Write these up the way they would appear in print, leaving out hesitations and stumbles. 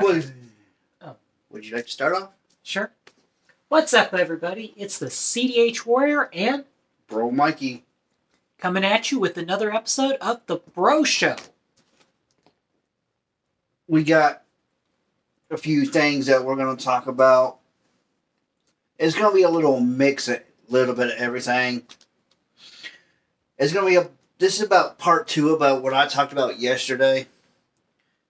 Would, Oh. would you like to start off? Sure. What's up, everybody? It's the CDH Warrior and Bro Mikey. coming at you with another episode of The Bro Show. We got a few things that we're going to talk about. It's going to be a little mix, a little bit of everything. It's going to be this is about part 2 about what I talked about yesterday.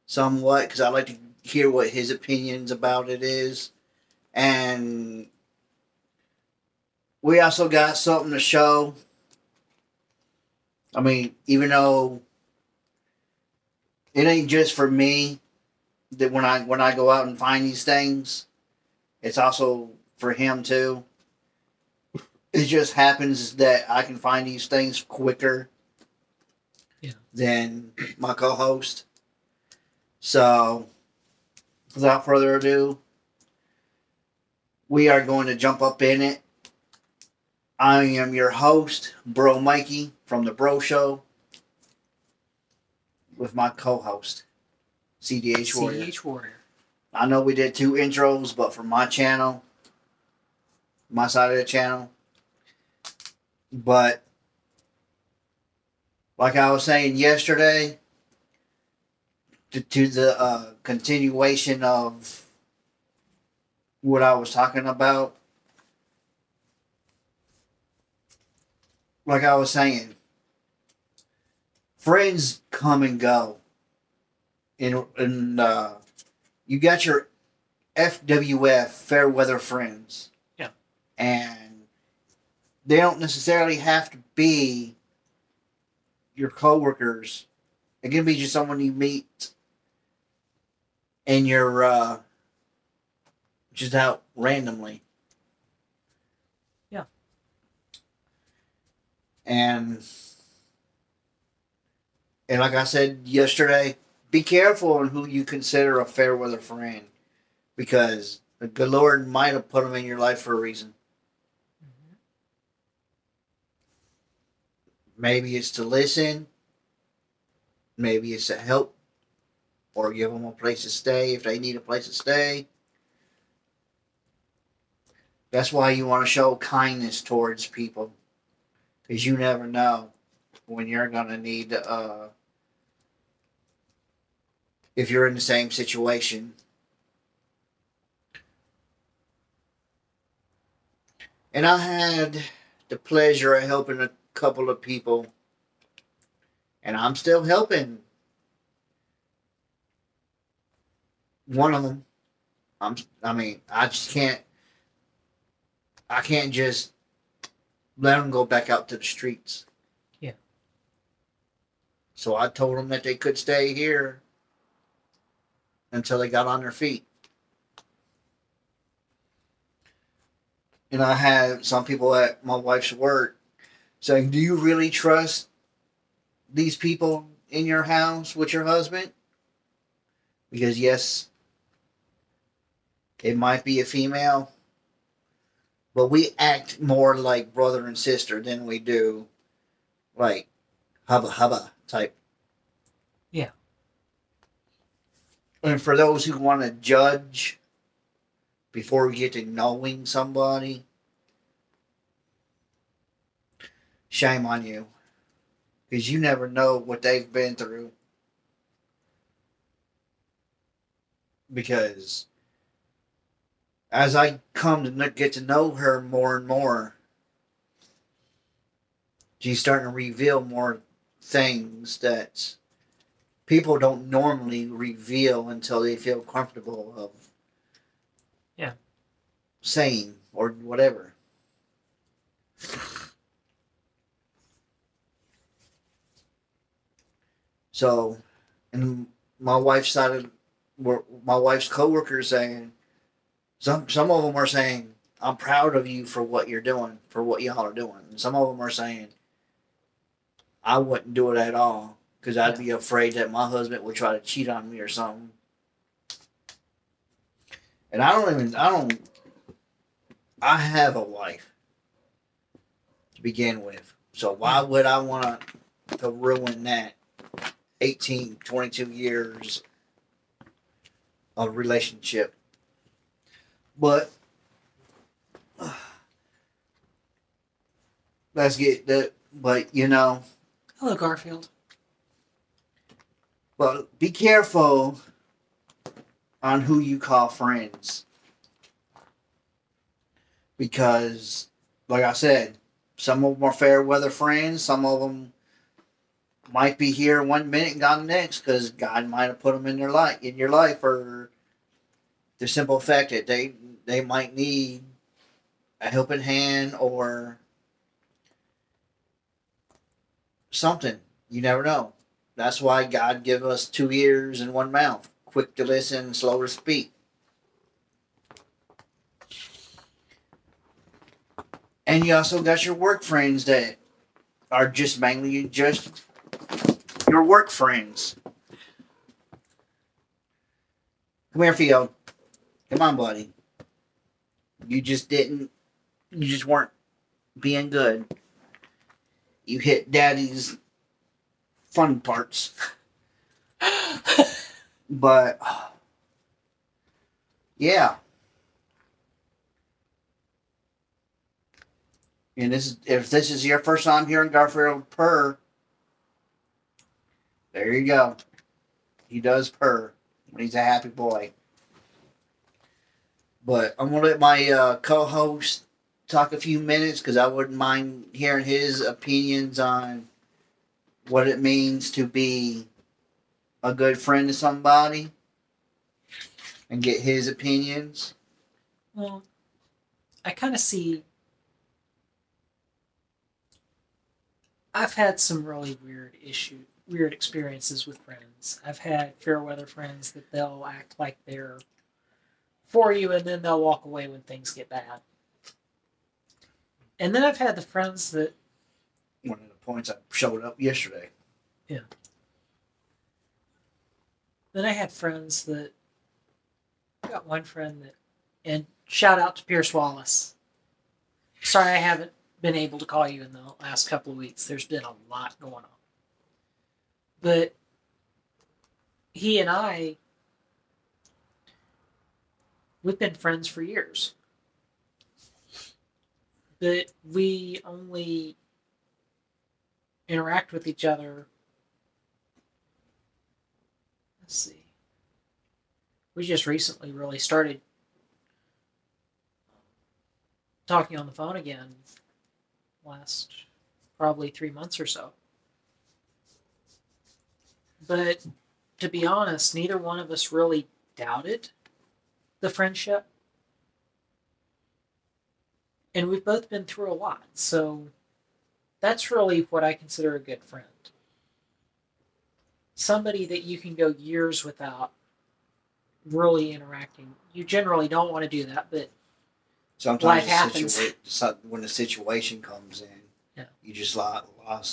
Somewhat, because I like to hear what his opinions about it is. And we also got something to show. I mean, even though it ain't just for me that when I go out and find these things, it's also for him too. It just happens that I can find these things quicker than my co-host. So, without further ado, we are going to jump up in it. I am your host, Bro Mikey, from The Bro Show, with my co-host, CDH Warrior. CDH Warrior. I know we did 2 intros, but for my channel, my side of the channel. But, like I was saying yesterday, to the continuation of what I was talking about, like I was saying, friends come and go. And you got your FWF, fair weather friends. Yeah. And they don't necessarily have to be your coworkers. It can be just someone you meet and you're just out randomly. Yeah. And like I said yesterday, be careful on who you consider a fair weather friend, because the good Lord might have put them in your life for a reason. Mm-hmm. Maybe it's to listen. Maybe it's to help or give them a place to stay if they need a place to stay. That's why you want to show kindness towards people, because you never know when you're going to need, if you're in the same situation. And I had the pleasure of helping a couple of people, and I'm still helping one of them. I can't just let them go back out to the streets. Yeah. So I told them that they could stay here until they got on their feet. And I had some people at my wife's work saying, "Do you really trust these people in your house with your husband?" Because yes, it might be a female, but we act more like brother and sister than we do like hubba hubba type. Yeah. And for those who want to judge before we get to knowing somebody, shame on you. Because you never know what they've been through. Because as I come to get to know her more and more, she's starting to reveal more things that people don't normally reveal until they feel comfortable of saying or whatever. So, and my wife's coworkers saying, some of them are saying, "I'm proud of you for what you're doing, for what y'all are doing." And some of them are saying, "I wouldn't do it at all because I'd be afraid that my husband would try to cheat on me or something." And I have a wife to begin with. So why would I want to ruin that 18, 22 years a relationship. But let's get that. But Hello, Garfield. but be careful on who you call friends, because, like I said, some of them are fair weather friends. Some of them might be here one minute and gone the next, because God might have put them in your life, for the simple fact that they might need a helping hand or something. You never know. That's why God give us 2 ears and 1 mouth, quick to listen, slow to speak. And you also got your work friends that are just mainly just your work friends. Come here, Theo. Come on, buddy. You just weren't being good. You hit daddy's fun parts. But, yeah. And if this is your first time hearing Garfield purr, there you go. He does purr when he's a happy boy. But I'm going to let my co-host talk a few minutes, because I wouldn't mind hearing his opinions on what it means to be a good friend to somebody and get his opinions. Well, I kind of see. I've had some really weird experiences with friends. I've had fair weather friends that they'll act like they're for you, and then they'll walk away when things get bad. And then I've had the friends that... One of the points I showed up yesterday. Yeah. Then I had friends that... I got one friend that... And shout out to Pierce Wallace. Sorry I haven't been able to call you in the last couple of weeks. There's been a lot going on. But he and I... We've been friends for years. But we only interact with each other. Let's see. We just recently really started talking on the phone again last probably 3 months or so. But to be honest, neither one of us really doubted the friendship. And we've both been through a lot, so that's really what I consider a good friend. Somebody that you can go years without really interacting. You generally don't want to do that, but sometimes life happens. When a situation comes in, yeah, you just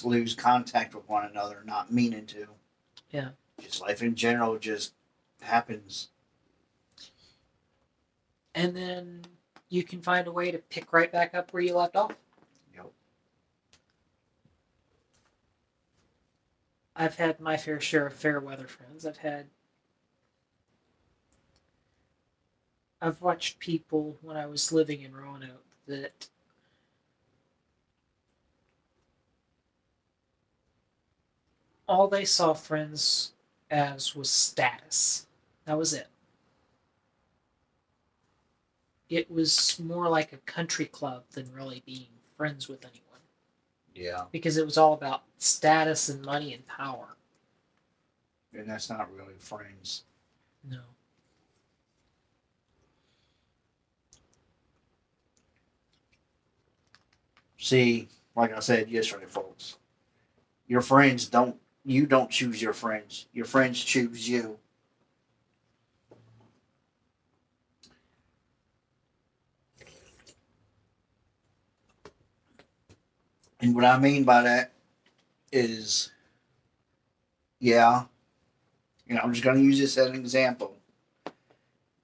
lose contact with one another, not meaning to. Yeah. Just life in general just happens. And then you can find a way to pick right back up where you left off. Yep. I've had my fair share of fair weather friends. I've watched people when I was living in Roanoke that all they saw friends as was status. That was it. It was more like a country club than really being friends with anyone. Yeah. Because it was all about status and money and power. And that's not really friends. No. See, like I said yesterday, folks, your friends you don't choose your friends. Your friends choose you. And what I mean by that is, yeah, I'm just going to use this as an example.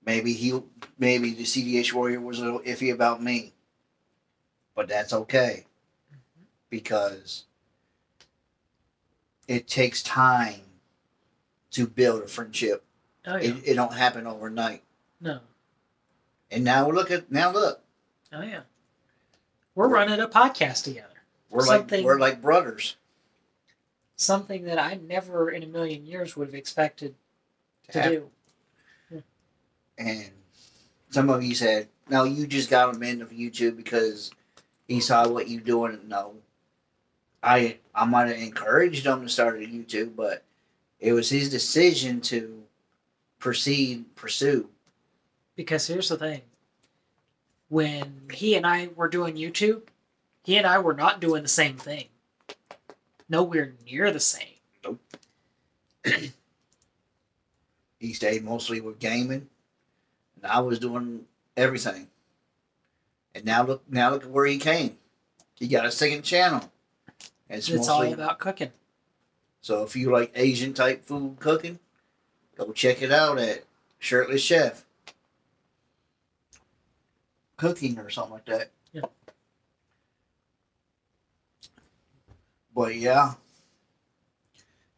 Maybe the CDH Warrior was a little iffy about me, but that's okay, because it takes time to build a friendship. Oh yeah. It don't happen overnight. No. And now look. Oh yeah. We're running a podcast together. We're like brothers. Something that I never in a million years would have expected to do. Yeah. And some of you said, no, you just got him into YouTube because he saw what you doing. No, I might have encouraged him to start a YouTube, but it was his decision to pursue. Because here's the thing. When he and I were doing YouTube, he and I were not doing the same thing. Nowhere near the same. Nope. He stayed mostly with gaming, and I was doing everything. And now look at where he came. He got a second channel. It's all about cooking. So if you like Asian type food cooking, go check it out at Shirtless Chef Cooking or something like that. Yeah. But yeah,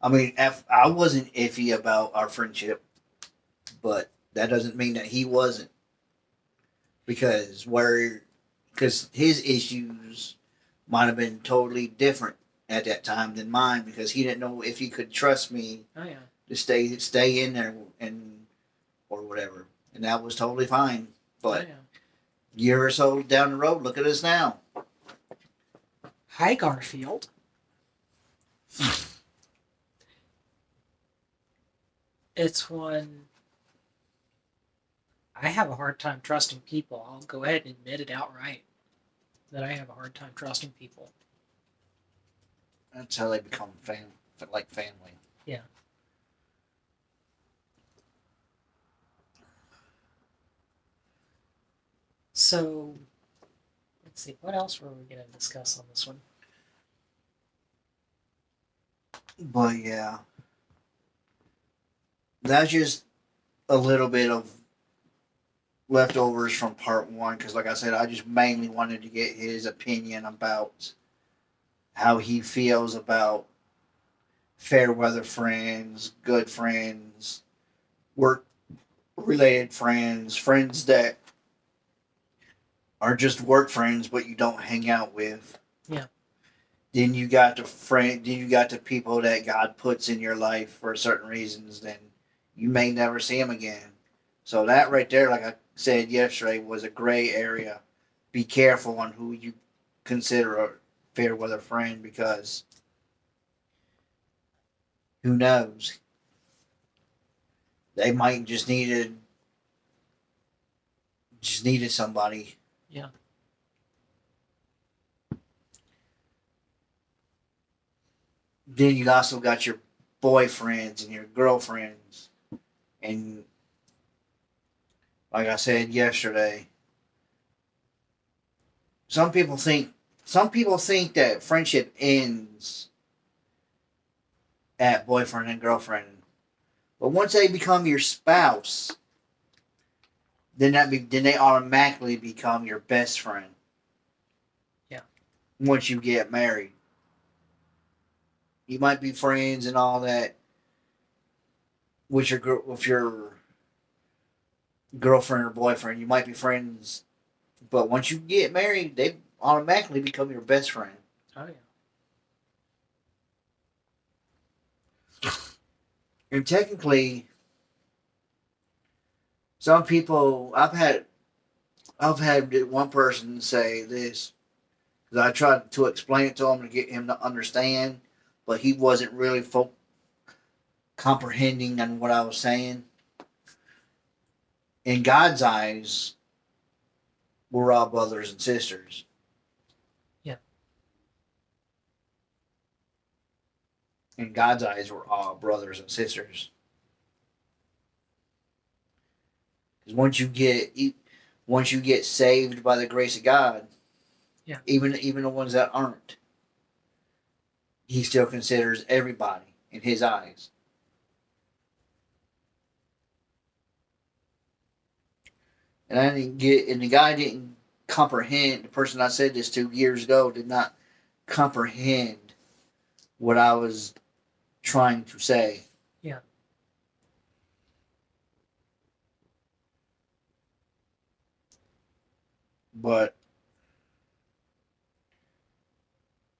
I mean, I wasn't iffy about our friendship, but that doesn't mean that he wasn't, because his issues might have been totally different at that time than mine, because he didn't know if he could trust me to stay in there and or whatever, and that was totally fine. But year or so down the road, look at us now. Hi, Garfield. It's when I have a hard time trusting people. I'll go ahead and admit it outright that I have a hard time trusting people. That's how they become like family. Yeah. So, let's see. What else were we going to discuss on this one? But yeah, that's just a little bit of leftovers from part one, because like I said, I just mainly wanted to get his opinion about how he feels about fair weather friends, good friends, work related friends, friends that are just work friends but you don't hang out with. Yeah. Then you got the people that God puts in your life for certain reasons, then you may never see them again. So that right there, like I said yesterday, was a gray area. Be careful on who you consider a fair weather friend, because who knows? They might just needed somebody. Yeah. Then you also got your boyfriends and your girlfriends. And like I said yesterday, some people think that friendship ends at boyfriend and girlfriend. But once they become your spouse, then they automatically become your best friend. Yeah. Once you get married. You might be friends and all that with your girlfriend or boyfriend. You might be friends, but once you get married, they automatically become your best friend. Oh yeah. And technically, some people I've had one person say this, because I tried to explain it to him to get him to understand, but he wasn't really comprehending on what I was saying. In God's eyes, we're all brothers and sisters. Yeah. In God's eyes, we're all brothers and sisters. Because once you get saved by the grace of God, yeah, even the ones that aren't, He still considers everybody in His eyes. And the guy didn't comprehend. The person I said this to years ago did not comprehend what I was trying to say. Yeah. But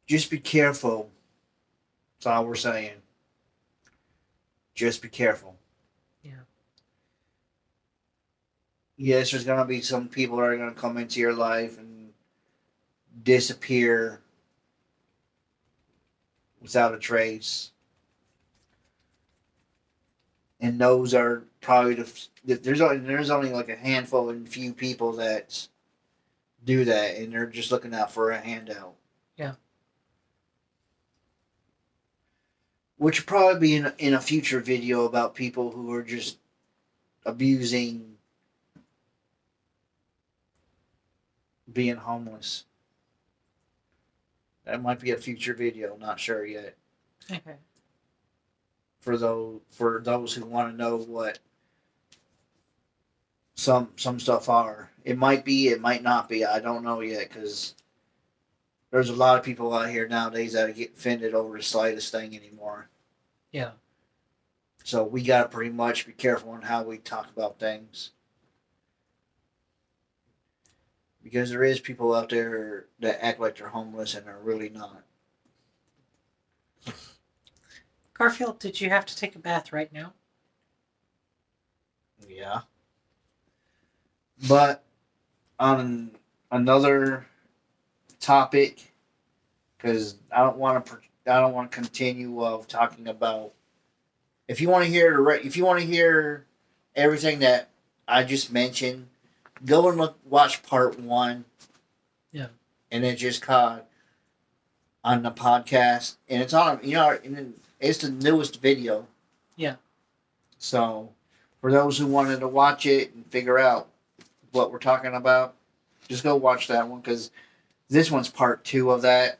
just be careful. That's all we're saying. Just be careful. Yeah. Yes, there's going to be some people that are going to come into your life and disappear without a trace. And those are probably there's only like a handful and few people that do that, and they're just looking out for a handout. Yeah. Which will probably be in a future video about people who are just abusing being homeless. That might be a future video, not sure yet. Okay. For those who want to know what some stuff are. It might be, it might not be. I don't know yet because there's a lot of people out here nowadays that get offended over the slightest thing anymore. Yeah. So we gotta pretty much be careful on how we talk about things. Because there is people out there that act like they're homeless and are really not. Garfield, did you have to take a bath right now? Yeah. But on another topic, because I don't want to continue of talking about. If you want to hear everything that I just mentioned, go and watch part 1. Yeah. And it just caught on the podcast, and it's on. And it's the newest video. Yeah. So, for those who wanted to watch it and figure out what we're talking about, just go watch that one because this one's part 2 of that.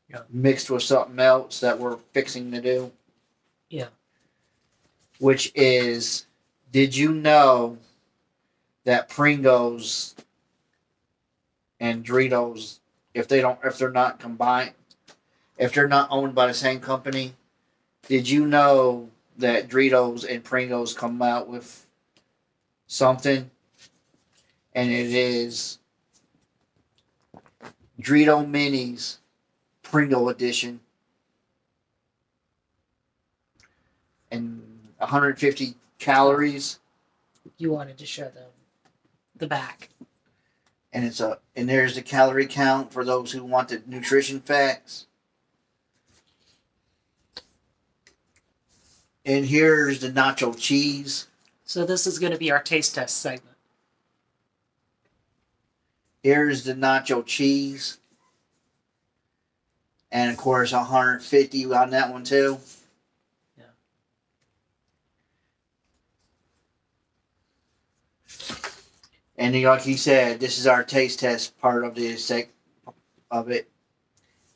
Yeah. Mixed with something else that we're fixing to do. Yeah. Which is, did you know that Pringles and Doritos, if they're not combined, if they're not owned by the same company, did you know that Doritos and Pringles come out with something, and it is Dorito Minis Pringle Edition, and 150 calories. You wanted to show them the back. And there's the calorie count for those who want the nutrition facts. And here's the nacho cheese. So this is going to be our taste test segment. Here's the nacho cheese. And of course 150 on that one too. Yeah. And like he said, this is our taste test part of of it.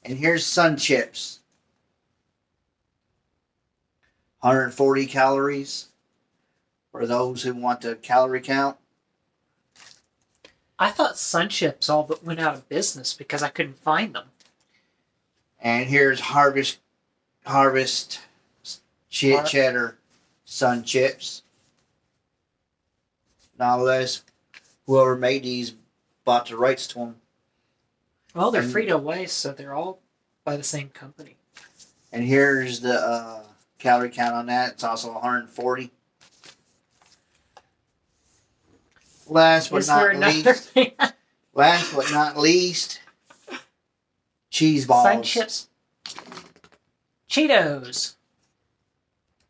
And here's Sun Chips. 140 calories for those who want the calorie count. I thought Sun Chips all but went out of business because I couldn't find them. And here's Harvest Cheddar Sun Chips. Now, unless whoever made these bought the rights to them. Well, they're Frito Waste, so they're all by the same company. And here's the calorie count on that. It's also 140. Last but not least, cheese balls. Sun Chips. Cheetos.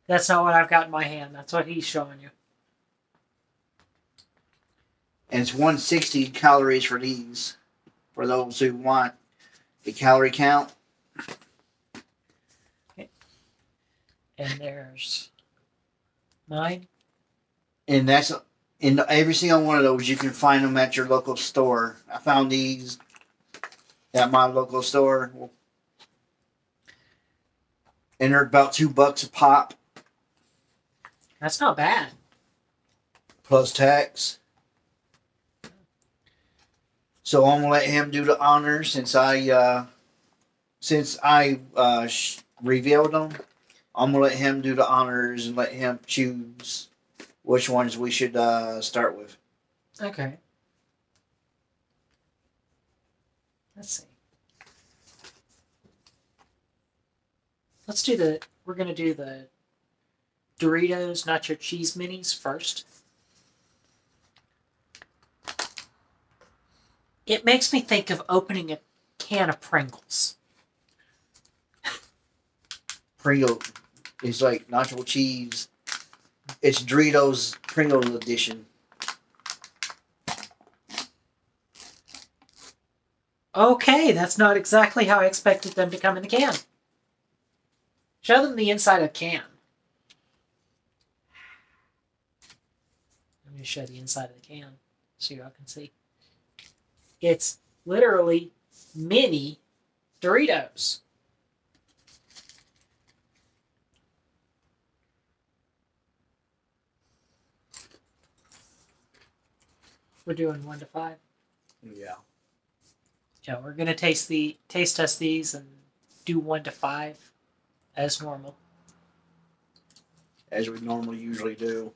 That's not what I've got in my hand. That's what he's showing you. And it's 160 calories for these. For those who want the calorie count. Okay. And there's mine. And that's in every single one of those. You can find them at your local store. I found these at my local store. And they're about $2 a pop. That's not bad. Plus tax. So I'm gonna let him do the honors since I revealed them. I'm gonna let him do the honors and let him choose which ones we should start with. Okay. Let's see. We're going to do the Doritos Nacho Cheese Minis first. It makes me think of opening a can of Pringles. Pringle is like nacho cheese. It's Doritos Pringles edition. Okay, that's not exactly how I expected them to come in the can. Show them the inside of a can. Let me show the inside of the can so y'all can see. It's literally mini Doritos. We're doing 1 to 5. Yeah. Yeah, we're gonna taste test these and do 1 to 5 as normal. As we normally usually do.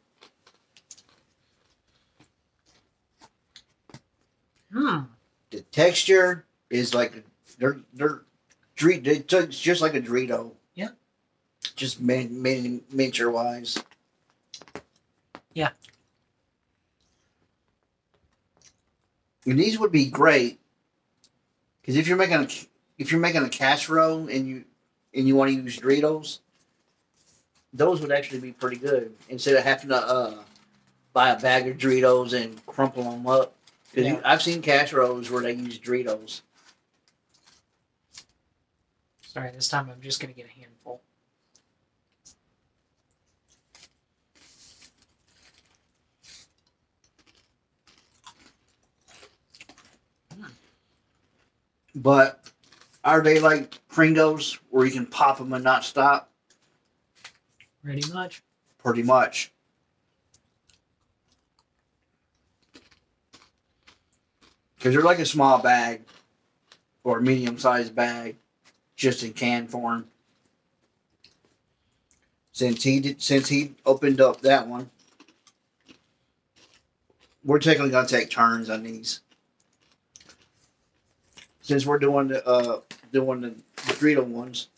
The texture is like it's just like a Dorito. Yeah. Just miniature wise. Yeah. And these would be great because if you're making a casserole and you want to use Doritos, those would actually be pretty good instead of having to buy a bag of Doritos and crumple them up. Because I've seen casseroles where they use Doritos. Sorry, this time I'm just going to get a handful. But are they like Pringles where you can pop them and not stop? Pretty much. Pretty much. Because they're like a small bag or a medium-sized bag, just in can form. Since he opened up that one, we're technically gonna take turns on these. Since we're doing the Frito ones,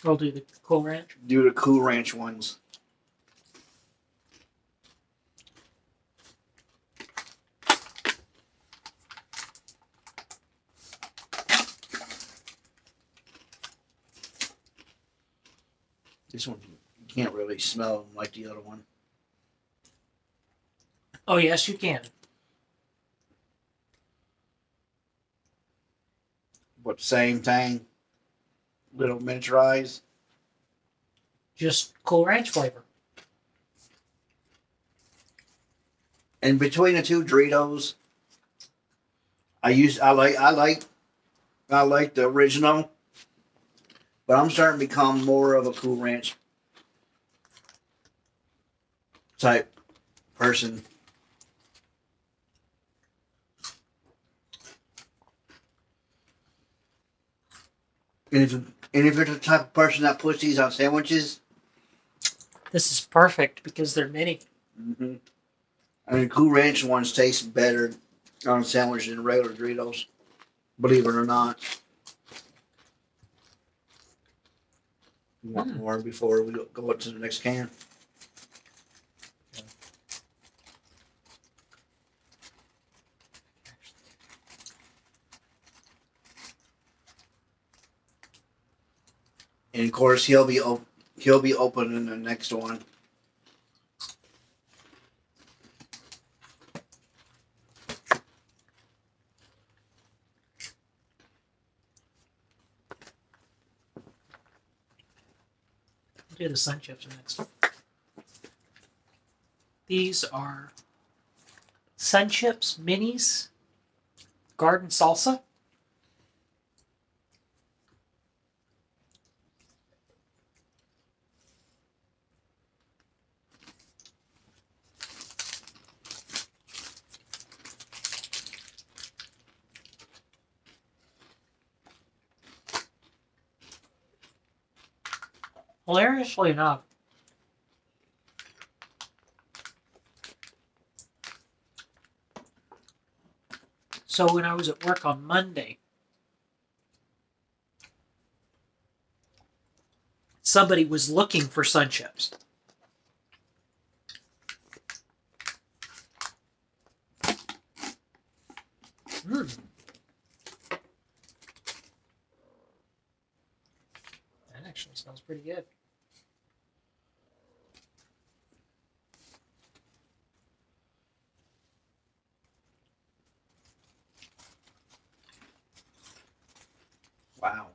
We'll do the Cool Ranch. do the Cool Ranch ones. This one, you can't really smell them like the other one. Oh, yes, you can. But same thing. Little miniaturized. Just Cool Ranch flavor. And between the two Doritos, I like the original, but I'm starting to become more of a Cool Ranch type person. And if you're the type of person that puts these on sandwiches, This is perfect because they're mini. mm-hmm. I mean, Cool Ranch ones taste better on a sandwich than regular Doritos. Believe it or not. You want more before we go up to the next can? And of course, he'll be opening the next one. Do the Sun Chips next. These are Sun Chips Minis Garden Salsa. Hilariously enough, so when I was at work on Monday, somebody was looking for Sun Chips. That actually smells pretty good. Wow.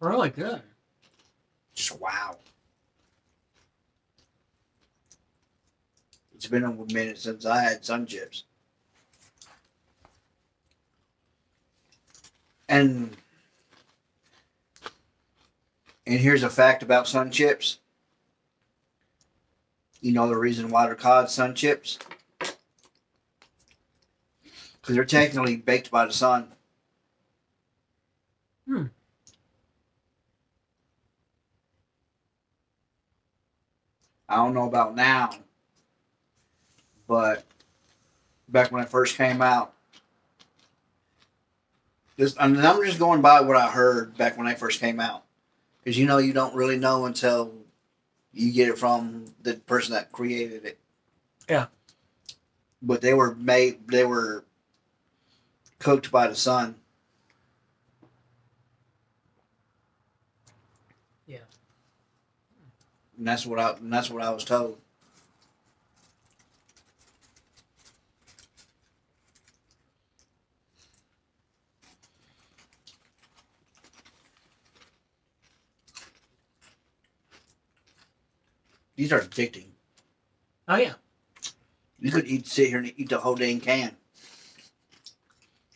Really good. Just wow. It's been a minute since I had Sun Chips. And here's a fact about Sun Chips. You know the reason why they're called Sun Chips? Because they're technically baked by the sun. I don't know about now, but back when it first came out, I'm just going by what I heard back when they first came out. Because you don't really know until you get it from the person that created it. Yeah. But they were cooked by the sun. Yeah. And that's what I was told. These are addicting. Oh yeah. You could sit here and eat the whole dang can.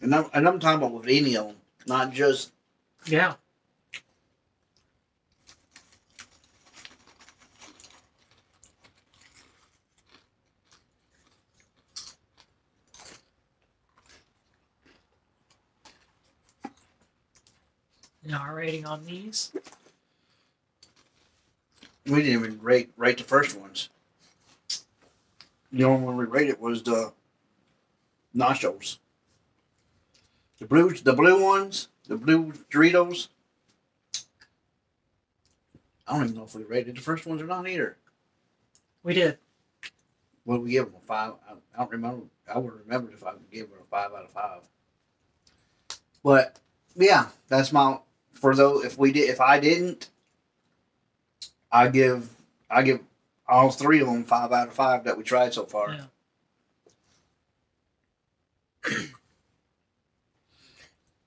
And I'm talking about with any of them, not just. Yeah. Now our rating on these. We didn't even rate the first ones. The only one we rated was the nachos. The blue ones, the blue Doritos. I don't even know if we rated the first ones or not either. We did. What did we give them? A 5? I don't remember. I would remember if I would give them a 5 out of 5. But yeah, that's my for those. If I didn't, I give all 3 of them 5 out of 5 that we tried so far. Yeah.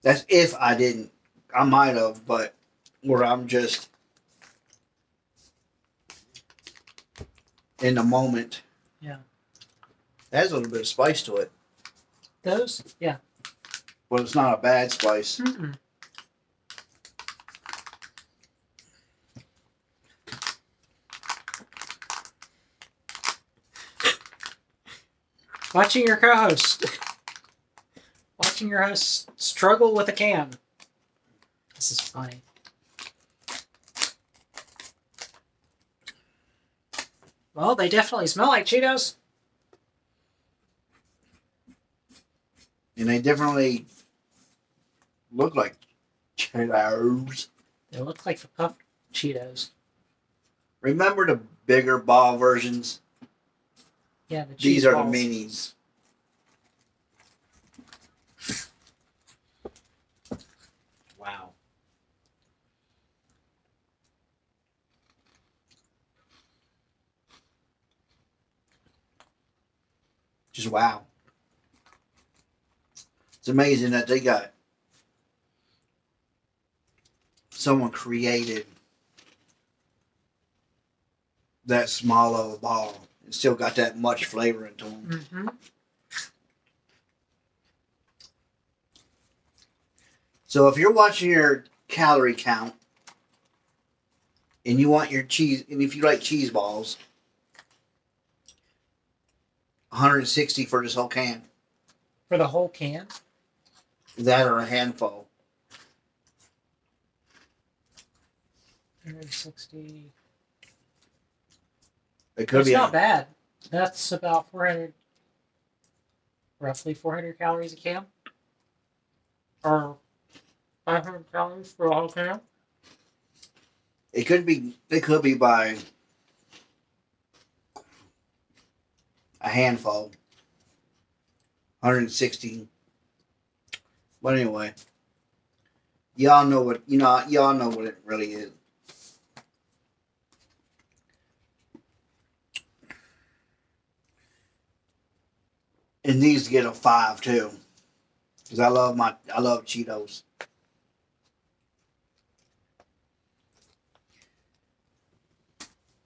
That's if I didn't. I might have, but where I'm just in the moment. Yeah. It has a little bit of spice to it. Those? Yeah. But it's not a bad spice. Mm-mm. Watching your co-host struggle with a can. This is funny. Well, they definitely smell like Cheetos. And they definitely look like Cheetos. They look like the puffed Cheetos. Remember the bigger ball versions? Yeah, the cheese These are balls. the minis. Wow. Just wow. It's amazing that they got someone created that small of a ball and still got that much flavor into them. Mm-hmm. So if you're watching your calorie count and you want your cheese, and if you like cheese balls, 160 for this whole can. For the whole can? That or a handful. 160. It could It's be not bad. That's about 400. roughly 400 calories a can, or 500 calories for a whole can. It could be. It could be by a handful, 160. But anyway, y'all know what Y'all know what it really is. It needs to get a 5 too, because I love Cheetos.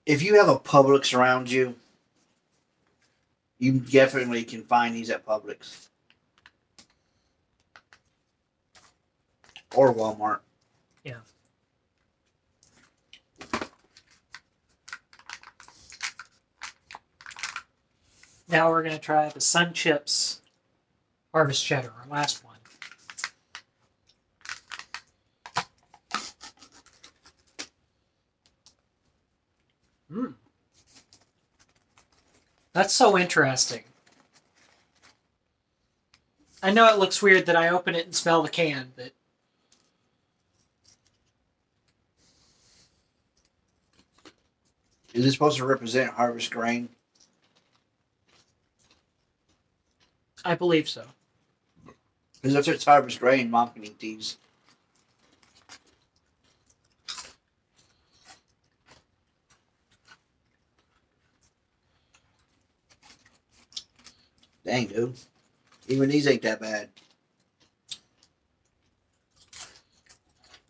If you have a Publix around you, you definitely can find these at Publix or Walmart. Yeah. Now we're going to try the Sun Chips Harvest Cheddar, our last one. Mmm. That's so interesting. I know it looks weird that I open it and smell the can, but is it supposed to represent harvest grain? I believe so. Because if it's harvest grain, Mom can eat these. Dang, dude. Even these ain't that bad.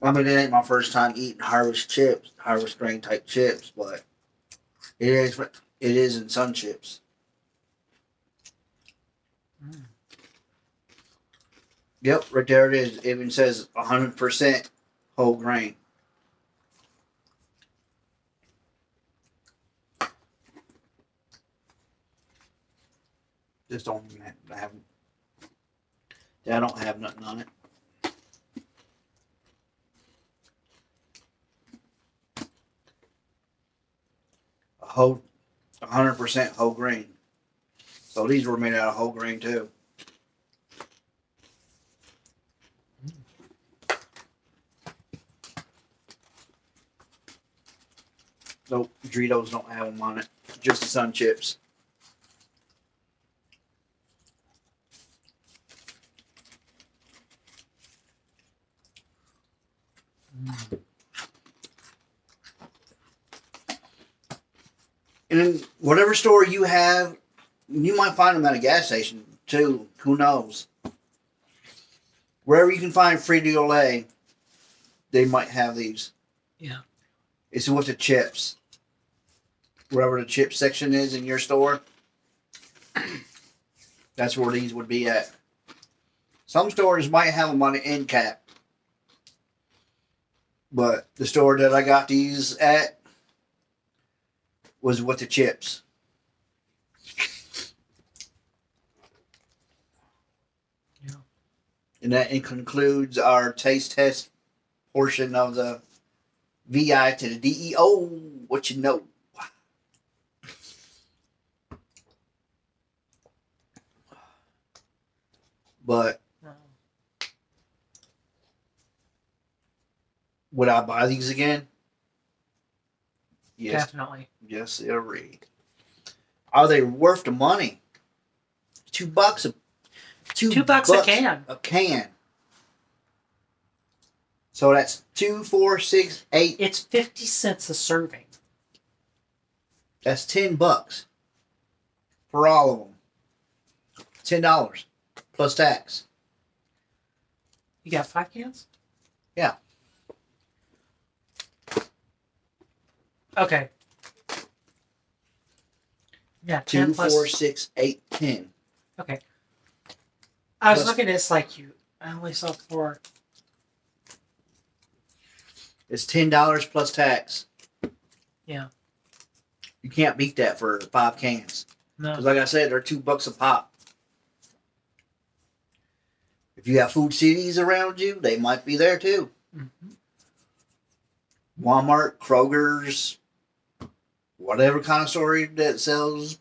I mean, it ain't my first time eating harvest grain type chips, but it is in Sun Chips. Mm. Yep, right there it is. It even says 100% whole grain. Just don't have. I don't have nothing on it. A whole 100% whole grain. So these were made out of whole grain too. Nope, Doritos don't have them on it. Just the Sun Chips. Mm. And in whatever store you have, you might find them at a gas station too. Who knows? Wherever you can find Frito-Lay, they might have these. Yeah. It's with the chips. Wherever the chip section is in your store, that's where these would be at. Some stores might have them on the end cap. But the store that I got these at was with the chips. Yeah. And that concludes our taste test portion of the VI to the DEO. What you know. But would I buy these again? Yes. Definitely. Yes, they're read. Are they worth the money? $2 a $2 a can. A can. So that's 2, 4, 6, 8. It's 50 cents a serving. That's $10 for all of them. $10 plus tax. You got 5 cans? Yeah. Okay. Yeah, 2, 10 plus. 4, 6, 8, 10. Okay. I was Plus- looking at this like you. I only saw 4. It's $10 plus tax. Yeah. You can't beat that for 5 cans. No. Because like I said, they're $2 a pop. If you have food cities around you, they might be there too. Mm-hmm. Walmart, Kroger's, whatever kind of store that sells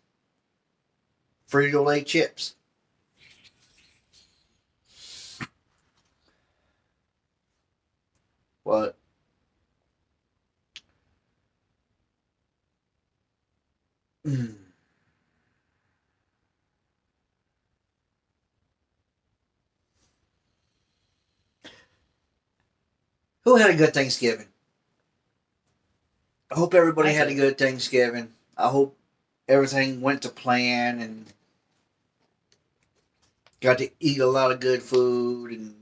Frito-Lay chips. Who had a good Thanksgiving? I hope everybody I had a did. good Thanksgiving. I hope everything went to plan and got to eat a lot of good food and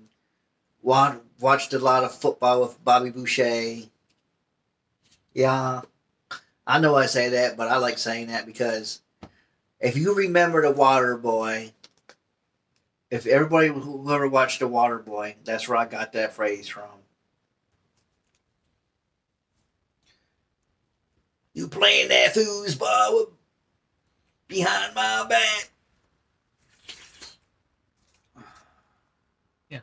watched a lot of football with Bobby Boucher. Yeah, I know I say that, but I like saying that because if you remember the Water Boy, if everybody who ever watched the Water Boy, that's where I got that phrase from. You playing that foosball behind my back? Yeah.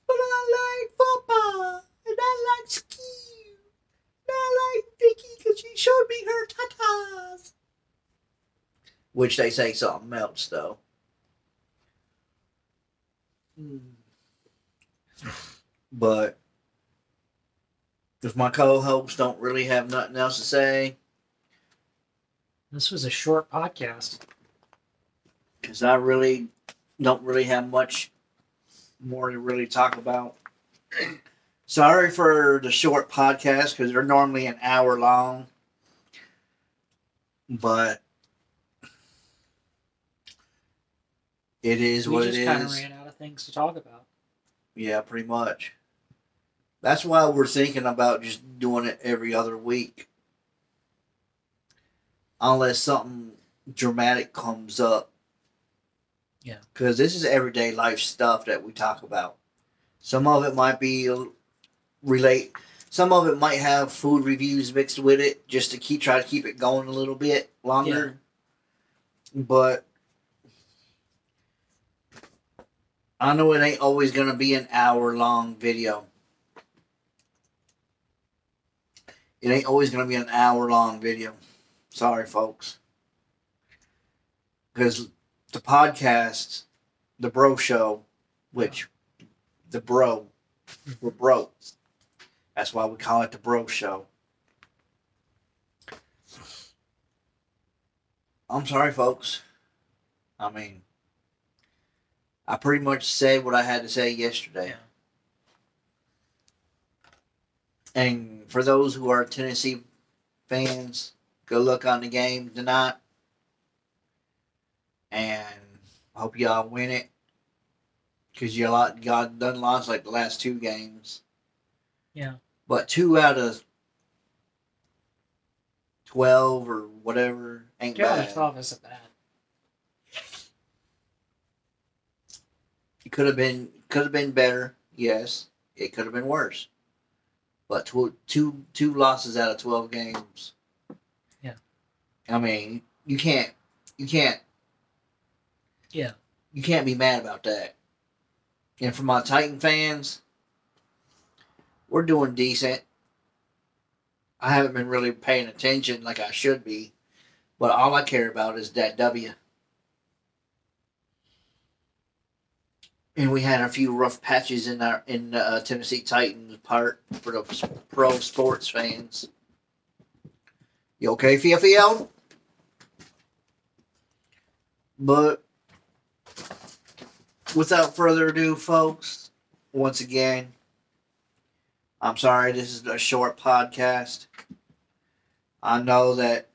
But I like football and I like ski. And I like Vicky because she showed me her tatas. Which they say something else though. But if my co-hosts don't really have nothing else to say, This was a short podcast. because I really don't really have much more to really talk about. Sorry for the short podcast because they're normally an hour long, but it is We what just it kind of is. ran out of things to talk about. Yeah, pretty much. That's why we're thinking about just doing it every other week. Unless something dramatic comes up. Yeah. Because this is everyday life stuff that we talk about. Some of it might be relate. Some of it might have food reviews mixed with it just to try to keep it going a little bit longer. Yeah. But I know it ain't always going to be an hour-long video. It ain't always going to be an hour-long video. Sorry, folks. Because the podcast, the Bro Show, which the Bro, we're bros. That's why we call it the Bro Show. I'm sorry, folks. I mean, I pretty much said what I had to say yesterday. Yeah. And for those who are Tennessee fans, go look on the game tonight. And I hope y'all win it. Because y'all done lost like the last two games. Yeah. But 2 out of 12 or whatever ain't 2 out bad. of 12 isn't bad. It could have been better. Yes, it could have been worse. But two losses out of 12 games. Yeah. I mean, you can't. Yeah. You can't be mad about that. And for my Titan fans, we're doing decent. I haven't been really paying attention like I should be, but all I care about is that W. And we had a few rough patches in Tennessee Titans part for the pro sports fans. You okay, Field? But without further ado, folks, once again, I'm sorry this is a short podcast. I know that.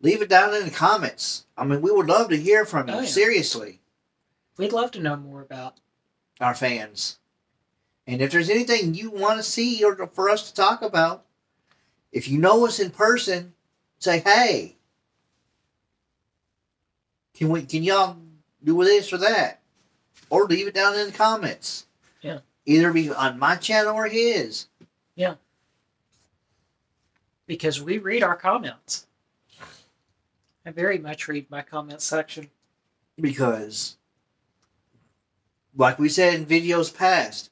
Leave it down in the comments. I mean, we would love to hear from you. Oh, yeah. Seriously. We'd love to know more about our fans. And if there's anything you want to see or for us to talk about, if you know us in person, say, hey, can y'all do this or that? Or leave it down in the comments. Yeah. Either be on my channel or his. Yeah. Because we read our comments. I very much read my comment section. Because, like we said in videos past,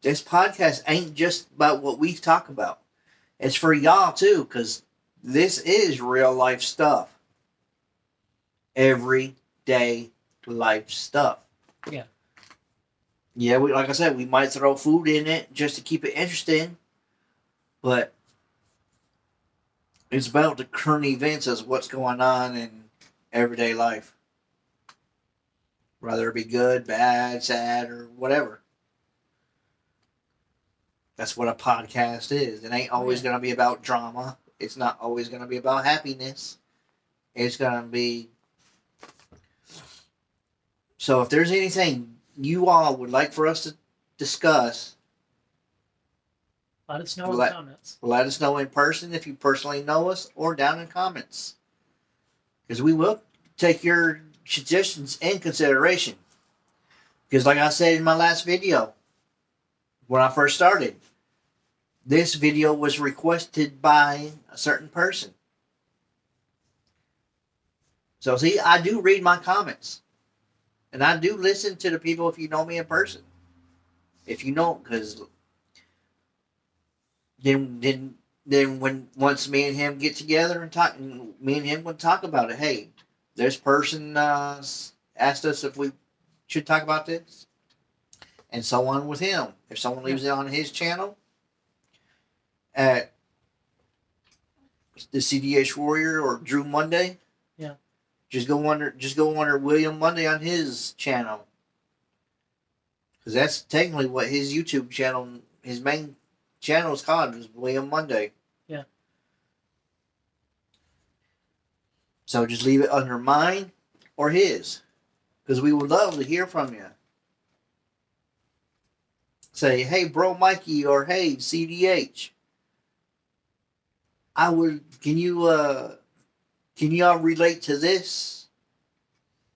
this podcast ain't just about what we talk about. It's for y'all too, because this is real life stuff. Everyday life stuff. Yeah. Yeah, like I said, we might throw food in it just to keep it interesting. But It's about the current events as what's going on in everyday life. Whether it be good, bad, sad, or whatever. That's what a podcast is. It ain't always going to be about drama. It's not always going to be about happiness. It's going to be. So if there's anything you all would like for us to discuss, let us know in the comments. Let us know in person if you personally know us, or down in comments. Because we will take your suggestions in consideration. Because like I said in my last video, when I first started, this video was requested by a certain person. So see, I do read my comments. And I do listen to the people if you know me in person. If you know, because then when once me and him get together and talk, me and him would talk about it. Hey, this person asked us if we should talk about this, and so on with him. If someone leaves it on his channel at the CDH Warrior or Drew Monday, just go under William Monday on his channel, because that's technically what his YouTube channel, his main channel is called, is William Monday. Yeah. So just leave it under mine or his, because we would love to hear from you. Say, hey, bro, Mikey, or hey, CDH. Can y'all relate to this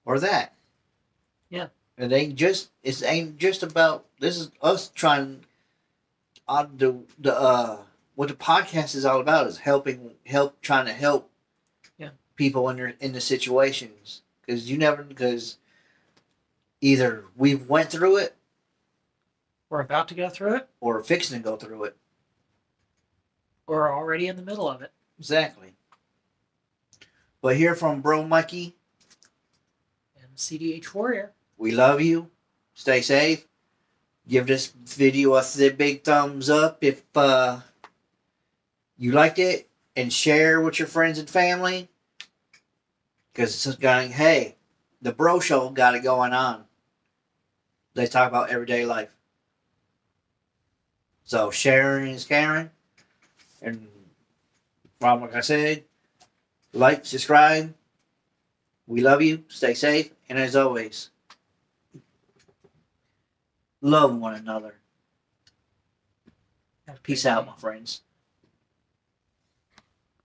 or that? Yeah. It ain't just about, this is us trying what the podcast is all about is trying to help people in the situations, because either we went through it, we're about to go through it, or fixing to go through it, or already in the middle of it. Exactly. But here from Bro Mikey and CDH Warrior, we love you. Stay safe. Give this video a big thumbs up if you liked it, and share with your friends and family. Because it's going, hey, the Bro Show got it going on. They talk about everyday life. So sharing is caring. And like I said, like, subscribe. We love you. Stay safe. And as always, love one another. Peace out, my friends.